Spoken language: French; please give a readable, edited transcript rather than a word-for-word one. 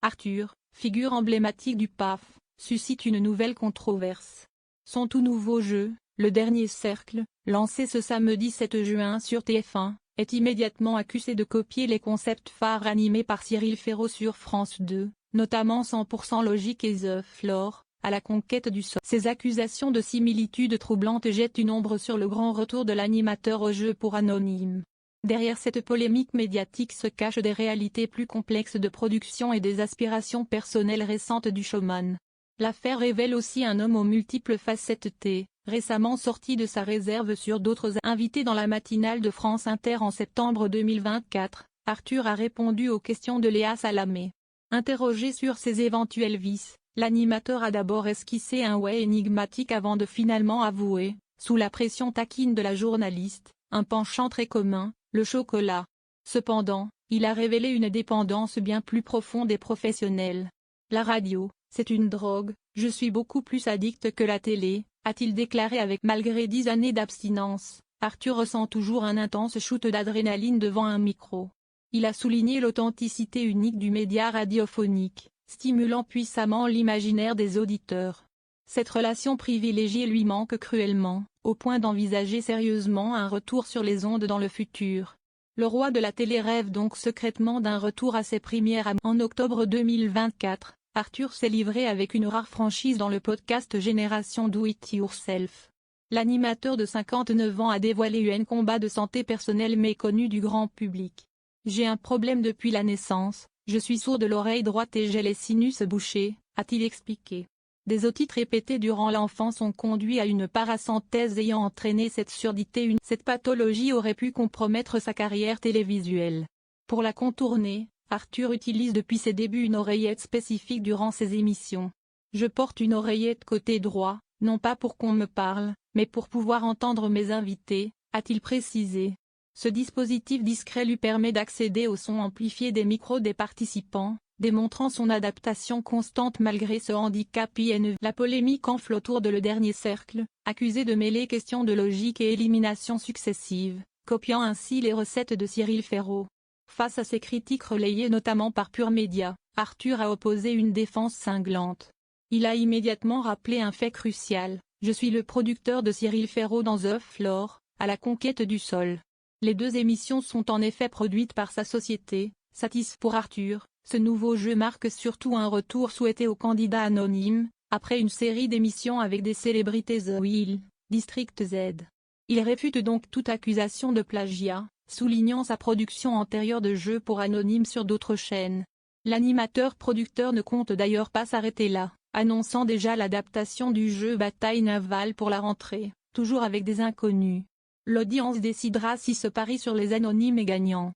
Arthur, figure emblématique du PAF, suscite une nouvelle controverse. Son tout nouveau jeu, Le Dernier Cercle, lancé ce samedi 7 juin sur TF1, est immédiatement accusé de copier les concepts phares animés par Cyril Ferraud sur France 2, notamment 100% Logique et The Floor, à la conquête du sol. Ces accusations de similitudes troublantes jettent une ombre sur le grand retour de l'animateur au jeu pour Anonyme. Derrière cette polémique médiatique se cachent des réalités plus complexes de production et des aspirations personnelles récentes du showman. L'affaire révèle aussi un homme aux multiples facettes récemment sorti de sa réserve sur d'autres invités dans la matinale de France Inter en septembre 2024, Arthur a répondu aux questions de Léa Salamé. Interrogé sur ses éventuels vices, l'animateur a d'abord esquissé un ouais énigmatique avant de finalement avouer, sous la pression taquine de la journaliste, un penchant très commun, le chocolat. Cependant, il a révélé une dépendance bien plus profonde et professionnelle. La radio, c'est une drogue, je suis beaucoup plus addict que la télé, a-t-il déclaré avec malgré 10 années d'abstinence, Arthur ressent toujours un intense shoot d'adrénaline devant un micro. Il a souligné l'authenticité unique du média radiophonique, stimulant puissamment l'imaginaire des auditeurs. Cette relation privilégiée lui manque cruellement, au point d'envisager sérieusement un retour sur les ondes dans le futur. Le roi de la télé rêve donc secrètement d'un retour à ses premières en octobre 2024. Arthur s'est livré avec une rare franchise dans le podcast Génération Do It Yourself. L'animateur de 59 ans a dévoilé un combat de santé personnelle méconnu du grand public. J'ai un problème depuis la naissance, je suis sourd de l'oreille droite et j'ai les sinus bouchés, a-t-il expliqué. Des otites répétées durant l'enfance ont conduit à une paracenthèse ayant entraîné cette surdité. Cette pathologie aurait pu compromettre sa carrière télévisuelle. Pour la contourner, Arthur utilise depuis ses débuts une oreillette spécifique durant ses émissions. Je porte une oreillette côté droit, non pas pour qu'on me parle, mais pour pouvoir entendre mes invités, a-t-il précisé. Ce dispositif discret lui permet d'accéder au son amplifié des micros des participants, démontrant son adaptation constante malgré ce handicap. La polémique enfle autour de Le Dernier Cercle, accusé de mêler questions de logique et élimination successives, copiant ainsi les recettes de Cyril Ferraud. Face à ces critiques relayées notamment par Pure Média, Arthur a opposé une défense cinglante. Il a immédiatement rappelé un fait crucial, je suis le producteur de Cyril Ferraud dans The Floor, à la conquête du sol. Les deux émissions sont en effet produites par sa société, Satis. Pour Arthur, ce nouveau jeu marque surtout un retour souhaité au candidat anonyme, après une série d'émissions avec des célébrités The Wheel, District Z. Il réfute donc toute accusation de plagiat, soulignant sa production antérieure de jeux pour Anonyme sur d'autres chaînes. L'animateur-producteur ne compte d'ailleurs pas s'arrêter là, annonçant déjà l'adaptation du jeu Bataille navale pour la rentrée, toujours avec des inconnus. L'audience décidera si ce pari sur les anonymes est gagnant.